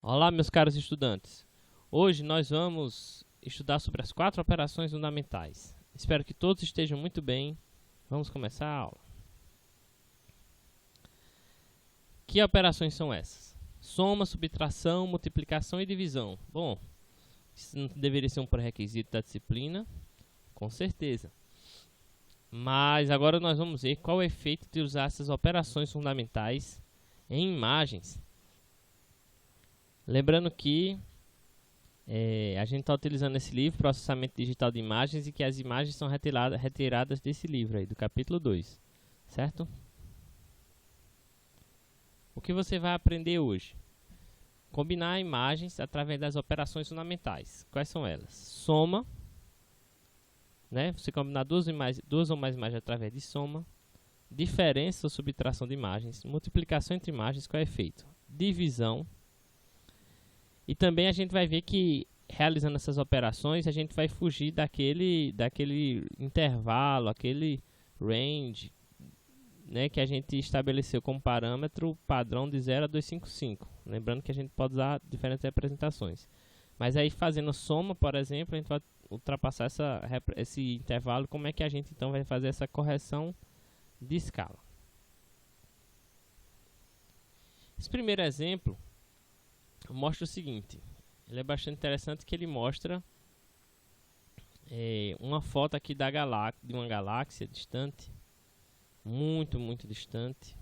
Olá, meus caros estudantes. Hoje nós vamos estudar sobre as 4 operações fundamentais. Espero que todos estejam muito bem. Vamos começar a aula. Que operações são essas? Soma, subtração, multiplicação e divisão. Bom, isso não deveria ser um pré-requisito da disciplina? Com certeza. Mas agora nós vamos ver qual é o efeito de usar essas operações fundamentais em imagens. Lembrando que a gente está utilizando esse livro, Processamento Digital de Imagens, e que as imagens são retiradas desse livro aí, do capítulo 2, certo? O que você vai aprender hoje? Combinar imagens através das operações fundamentais. Quais são elas? Soma, né? Você combinar duas ou mais imagens através de soma. Diferença ou subtração de imagens. Multiplicação entre imagens, qual é o efeito? Divisão. E também a gente vai ver que, realizando essas operações, a gente vai fugir daquele intervalo, aquele range, né, que a gente estabeleceu como parâmetro padrão de 0 a 255. Lembrando que a gente pode usar diferentes representações. Mas aí, fazendo soma, por exemplo, a gente vai ultrapassar esse intervalo. Como é que a gente então vai fazer essa correção de escala? Esse primeiro exemplo mostra o seguinte. Ele é bastante interessante, que ele mostra uma foto aqui de uma galáxia distante, muito distante.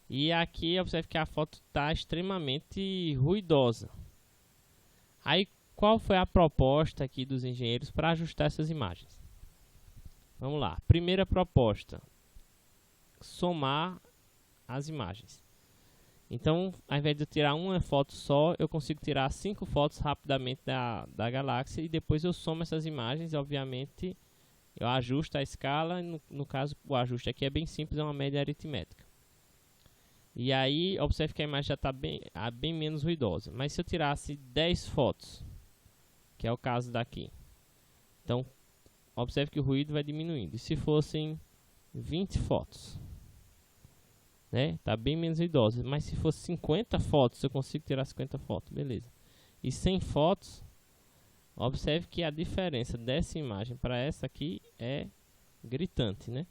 E aqui observe que a foto está extremamente ruidosa. Aí, qual foi a proposta aqui dos engenheiros para ajustar essas imagens? Vamos lá. Primeira proposta: somar as imagens. Então, ao invés de eu tirar uma foto só, eu consigo tirar 5 fotos rapidamente da galáxia, e depois eu somo essas imagens. Obviamente, eu ajusto a escala. No caso, o ajuste aqui é bem simples, é uma média aritmética. E aí, observe que a imagem já está bem menos ruidosa. Mas se eu tirasse 10 fotos, que é o caso daqui, então, observe que o ruído vai diminuindo. E se fossem 20 fotos? Tá bem menos ruidosa. Mas se fosse 50 fotos, eu consigo tirar 50 fotos, beleza. E 100 fotos, observe que a diferença dessa imagem para essa aqui é gritante, né?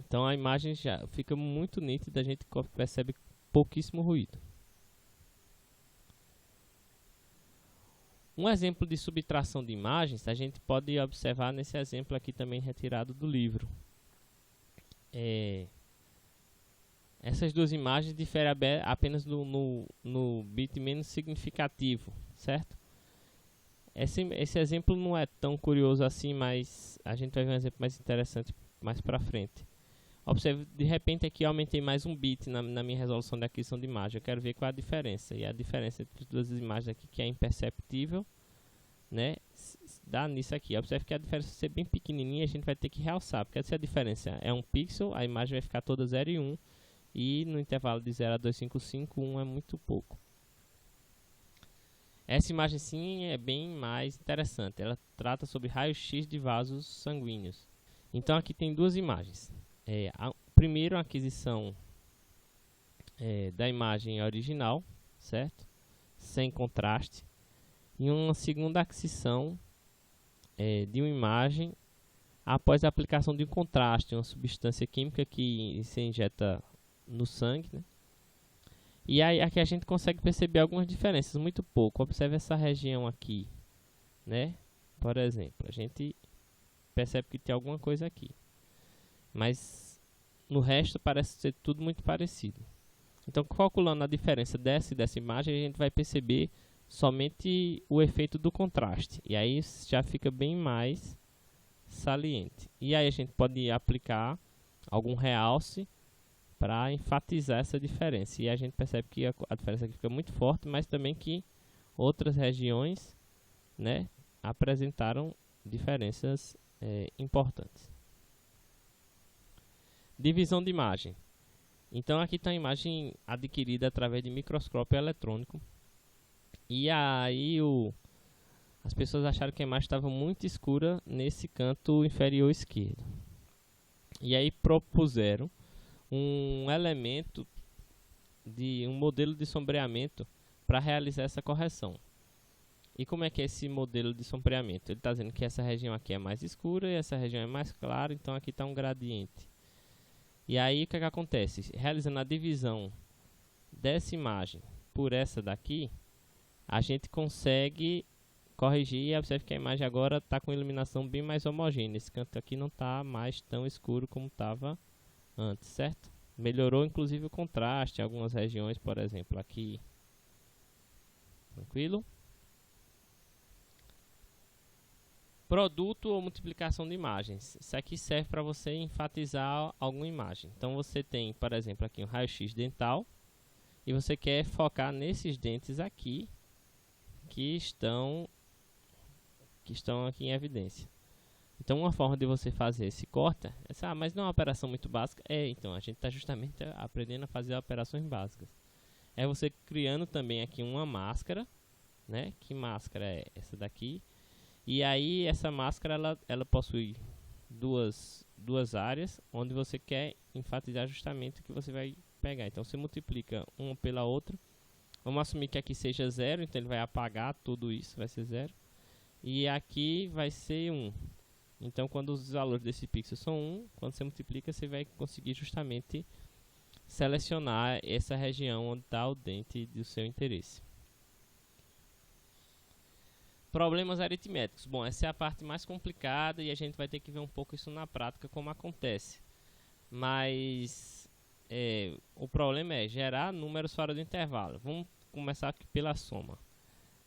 Então a imagem já fica muito nítida, a gente percebe pouquíssimo ruído. Um exemplo de subtração de imagens, a gente pode observar nesse exemplo aqui também retirado do livro. Essas duas imagens diferem apenas no bit menos significativo, certo? Esse exemplo não é tão curioso assim, mas a gente vai ver um exemplo mais interessante mais para frente. Observe, de repente aqui eu aumentei mais um bit na minha resolução de aquisição de imagem. Eu quero ver qual é a diferença. E a diferença entre as duas imagens aqui, que é imperceptível, né, dá nisso aqui. Observe que a diferença ser bem pequenininha, a gente vai ter que realçar, porque se a diferença é 1 pixel, a imagem vai ficar toda 0 e 1. E no intervalo de 0 a 255, 1 é muito pouco. Essa imagem sim é bem mais interessante. Ela trata sobre raio-x de vasos sanguíneos. Então aqui tem duas imagens. Primeiro, a aquisição da imagem original, certo? Sem contraste. E uma segunda aquisição de uma imagem após a aplicação de um contraste, uma substância química que se injeta no sangue, né? E aí aqui a gente consegue perceber algumas diferenças, muito pouco. Observe essa região aqui, né? Por exemplo, a gente percebe que tem alguma coisa aqui, mas no resto parece ser tudo muito parecido. Então, calculando a diferença dessa e dessa imagem, a gente vai perceber somente o efeito do contraste, e aí já fica bem mais saliente. E aí a gente pode aplicar algum realce para enfatizar essa diferença. E a gente percebe que a diferença aqui fica muito forte, mas também que outras regiões, né, apresentaram diferenças importantes. Divisão de imagem. Então aqui está a imagem adquirida através de microscópio eletrônico. E aí as pessoas acharam que a imagem estava muito escura nesse canto inferior esquerdo. E aí propuseram um elemento de um modelo de sombreamento para realizar essa correção. E como é que é esse modelo de sombreamento? Ele está dizendo que essa região aqui é mais escura e essa região é mais clara, então aqui está um gradiente. E aí o que é que acontece? Realizando a divisão dessa imagem por essa daqui, a gente consegue corrigir e observe que a imagem agora está com iluminação bem mais homogênea. Esse canto aqui não está mais tão escuro como estava antes, certo? Melhorou inclusive o contraste em algumas regiões, por exemplo, aqui. Tranquilo? Produto ou multiplicação de imagens. Isso aqui serve para você enfatizar alguma imagem. Então você tem, por exemplo, aqui um raio-x dental e você quer focar nesses dentes aqui que estão aqui em evidência. Então uma forma de você fazer esse corte, mas não é uma operação muito básica. Então a gente está justamente aprendendo a fazer operações básicas. É você criando também aqui uma máscara, né? Que máscara é essa daqui? E aí essa máscara ela possui duas áreas onde você quer enfatizar justamente o que você vai pegar. Então você multiplica uma pela outra. Vamos assumir que aqui seja 0, então ele vai apagar tudo isso, vai ser 0. E aqui vai ser 1. Então quando os valores desse pixel são 1, quando você multiplica você vai conseguir justamente selecionar essa região onde está o dente do seu interesse. Problemas aritméticos. Bom, essa é a parte mais complicada e a gente vai ter que ver um pouco isso na prática, como acontece. Mas o problema é gerar números fora do intervalo. Vamos começar aqui pela soma.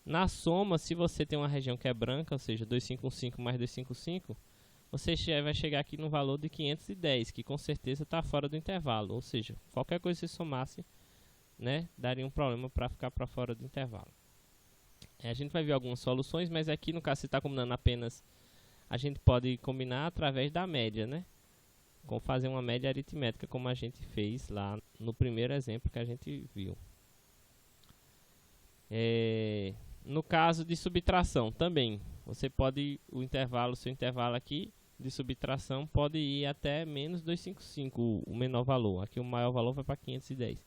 Na soma, se você tem uma região que é branca, ou seja, 2515 mais 255, você vai chegar aqui no valor de 510, que com certeza está fora do intervalo. Ou seja, qualquer coisa que você somasse, né, daria um problema para ficar para fora do intervalo. A gente vai ver algumas soluções, mas aqui no caso se está combinando apenas, a gente pode combinar através da média, né? Com fazer uma média aritmética, como a gente fez lá no primeiro exemplo que a gente viu. No caso de subtração também, você pode, seu intervalo aqui de subtração pode ir até menos 255, o menor valor. Aqui o maior valor vai para 510.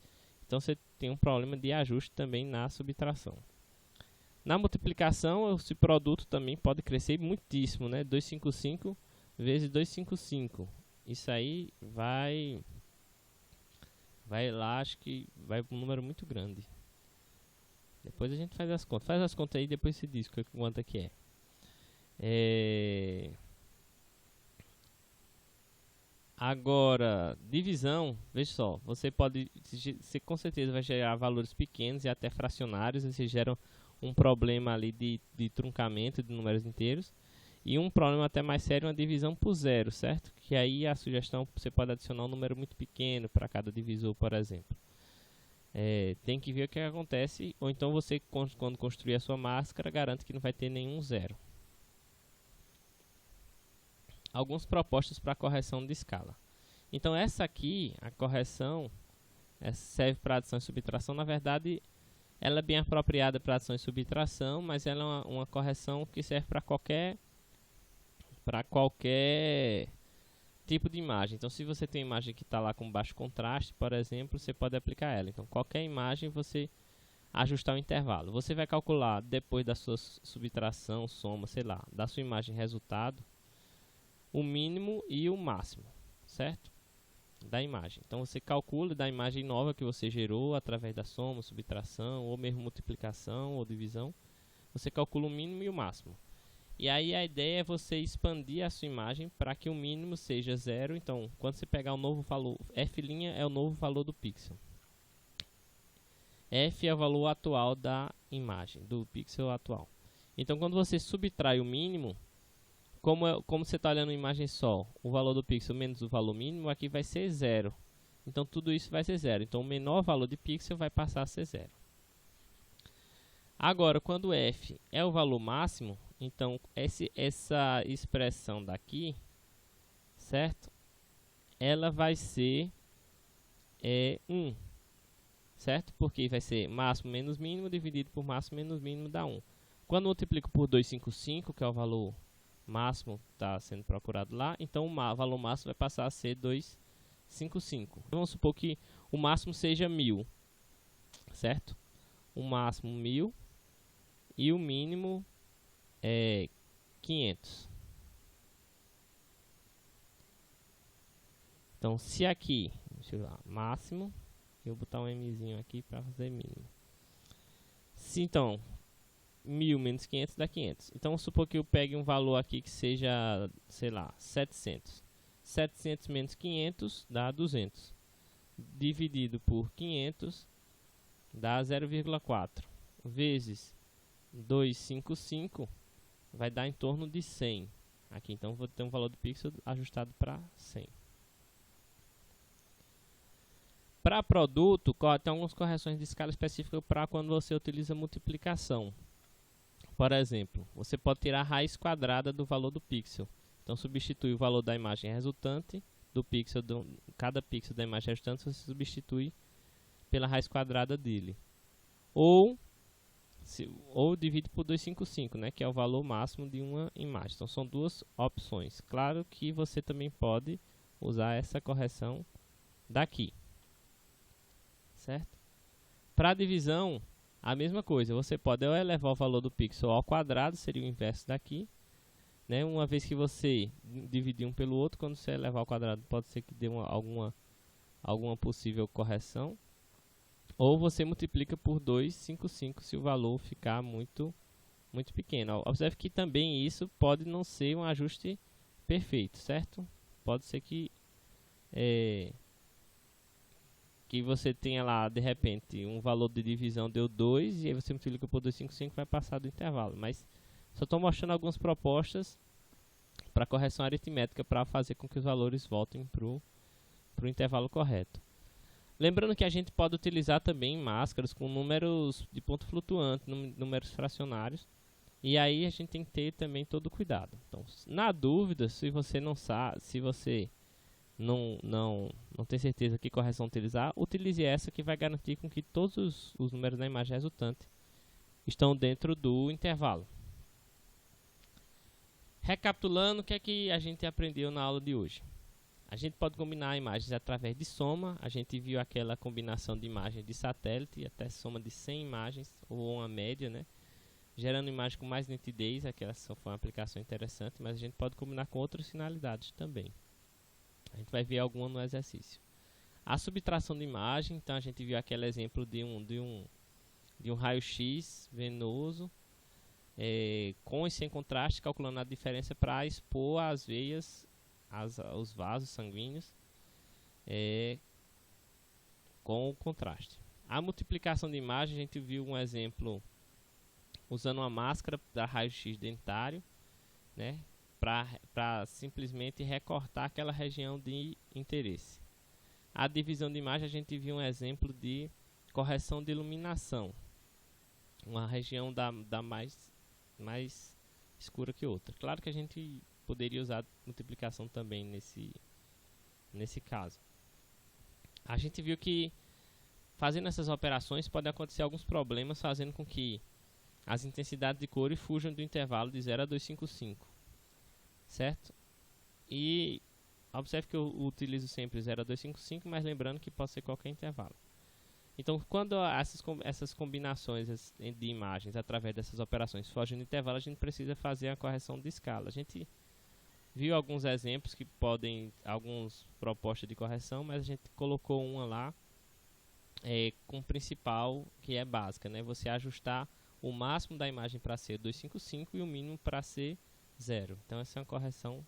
Então você tem um problema de ajuste também na subtração. Na multiplicação, esse produto também pode crescer muitíssimo, né? 255 vezes 255. Isso aí vai lá, acho que vai para um número muito grande. Depois a gente faz as contas. Faz as contas aí e depois se diz quanto é que é. Agora, divisão, veja só, você com certeza vai gerar valores pequenos e até fracionários, e você gera um problema ali de truncamento de números inteiros. E um problema até mais sério, uma divisão por zero, certo? Que aí a sugestão, você pode adicionar um número muito pequeno para cada divisor, por exemplo. Tem que ver o que acontece, ou então você, quando construir a sua máscara, garante que não vai ter nenhum zero. Algumas propostas para correção de escala. Então essa aqui, a correção, serve para adição e subtração. Na verdade, ela é bem apropriada para adição e subtração, mas ela é uma correção que serve para qualquer tipo de imagem. Então se você tem uma imagem que está lá com baixo contraste, por exemplo, você pode aplicar ela. Então qualquer imagem você ajustar o intervalo. Você vai calcular depois da sua subtração, soma, sei lá, da sua imagem resultado, o mínimo e o máximo, certo? Da imagem. Então você calcula da imagem nova que você gerou através da soma, subtração, ou mesmo multiplicação ou divisão. Você calcula o mínimo e o máximo. E aí a ideia é você expandir a sua imagem para que o mínimo seja 0. Então, quando você pegar o novo valor, f' é o novo valor do pixel. F é o valor atual da imagem, do pixel atual. Então, quando você subtrai o mínimo, como você está olhando a imagem só, o valor do pixel menos o valor mínimo, aqui vai ser 0. Então, tudo isso vai ser 0. Então, o menor valor de pixel vai passar a ser 0. Agora, quando f é o valor máximo, então essa expressão daqui, certo? Ela vai ser 1, certo? Porque vai ser máximo menos mínimo dividido por máximo menos mínimo dá 1. Quando eu multiplico por 255, que é o valor máximo que está sendo procurado lá, então o valor máximo vai passar a ser 255. Vamos supor que o máximo seja 1000, certo? o máximo 1000 e o mínimo é 500. Então, se aqui, deixa eu ver, máximo, eu vou botar um Mzinho aqui para fazer mínimo. Se então 1000 menos 500 dá 500. Então, vamos supor que eu pegue um valor aqui que seja, sei lá, 700. 700 menos 500 dá 200. Dividido por 500 dá 0,4. Vezes 255 vai dar em torno de 100. Aqui, então, vou ter um valor do pixel ajustado para 100. Para produto, tem algumas correções de escala específicas para quando você utiliza multiplicação. Por exemplo, você pode tirar a raiz quadrada do valor do pixel. Então, substitui o valor da imagem resultante do pixel, cada pixel da imagem resultante, você substitui pela raiz quadrada dele. Ou divide por 255, né, que é o valor máximo de uma imagem. Então, são duas opções. Claro que você também pode usar essa correção daqui. Certo? Para divisão, a mesma coisa. Você pode elevar o valor do pixel ao quadrado, seria o inverso daqui. Né? Uma vez que você dividir um pelo outro, quando você elevar ao quadrado, pode ser que dê alguma possível correção. Ou você multiplica por 255 se o valor ficar muito pequeno. Observe que também isso pode não ser um ajuste perfeito, certo? Pode ser que você tenha lá, de repente, um valor de divisão deu 2, e aí você multiplica por 255 vai passar do intervalo. Mas só estou mostrando algumas propostas para correção aritmética para fazer com que os valores voltem para o intervalo correto. Lembrando que a gente pode utilizar também máscaras com números de ponto flutuante, números fracionários. E aí a gente tem que ter também todo o cuidado. Então, na dúvida, se você não sabe, se você não tem certeza que correção utilizar, utilize essa que vai garantir com que todos os números da imagem resultante estão dentro do intervalo. Recapitulando, o que é que a gente aprendeu na aula de hoje? A gente pode combinar imagens através de soma. A gente viu aquela combinação de imagens de satélite, até soma de 100 imagens, ou uma média, né? Gerando imagem com mais nitidez. Aquela só foi uma aplicação interessante, mas a gente pode combinar com outras finalidades também. A gente vai ver alguma no exercício. A subtração de imagem, então a gente viu aquele exemplo de um raio-x venoso, com e sem contraste, calculando a diferença para expor as veias, os vasos sanguíneos, com o contraste. A multiplicação de imagem, a gente viu um exemplo usando uma máscara da raio-x dentário, né, para simplesmente recortar aquela região de interesse. A divisão de imagem, a gente viu um exemplo de correção de iluminação, uma região mais escura que outra. Claro que a gente poderia usar multiplicação também nesse caso. A gente viu que fazendo essas operações pode acontecer alguns problemas, fazendo com que as intensidades de cores fujam do intervalo de 0 a 255. Certo? E observe que eu utilizo sempre 0 a 255, mas lembrando que pode ser qualquer intervalo. Então, quando essas combinações de imagens através dessas operações fogem do intervalo, a gente precisa fazer a correção de escala. A gente viu alguns exemplos que algumas propostas de correção, mas a gente colocou uma lá com o principal, que é básica, né? Você ajustar o máximo da imagem para ser 255 e o mínimo para ser 0. Então essa é uma correção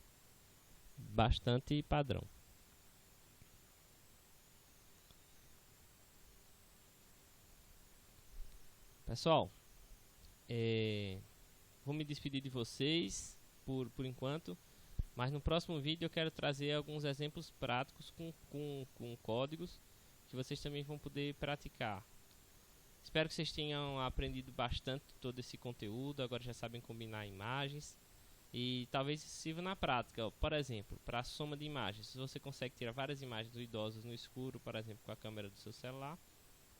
bastante padrão. Pessoal, vou me despedir de vocês por enquanto, mas no próximo vídeo eu quero trazer alguns exemplos práticos com códigos que vocês também vão poder praticar. Espero que vocês tenham aprendido bastante todo esse conteúdo, agora já sabem combinar imagens. E talvez sirva na prática. Por exemplo, para a soma de imagens, se você consegue tirar várias imagens do idosos no escuro, por exemplo, com a câmera do seu celular,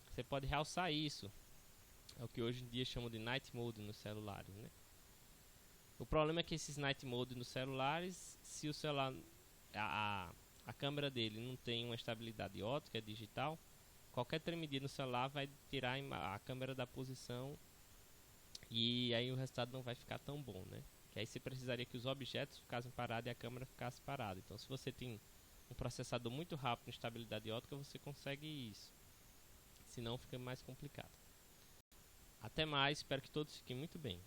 você pode realçar isso. É o que hoje em dia chamam de night mode nos celulares, né? O problema é que esses night mode nos celulares, se o celular, a câmera dele não tem uma estabilidade ótica digital, qualquer tremidinha no celular vai tirar a câmera da posição e aí o resultado não vai ficar tão bom, né? Que aí você precisaria que os objetos ficassem parados e a câmera ficasse parada. Então, se você tem um processador muito rápido em estabilidade ótica, você consegue isso. Senão fica mais complicado. Até mais, espero que todos fiquem muito bem.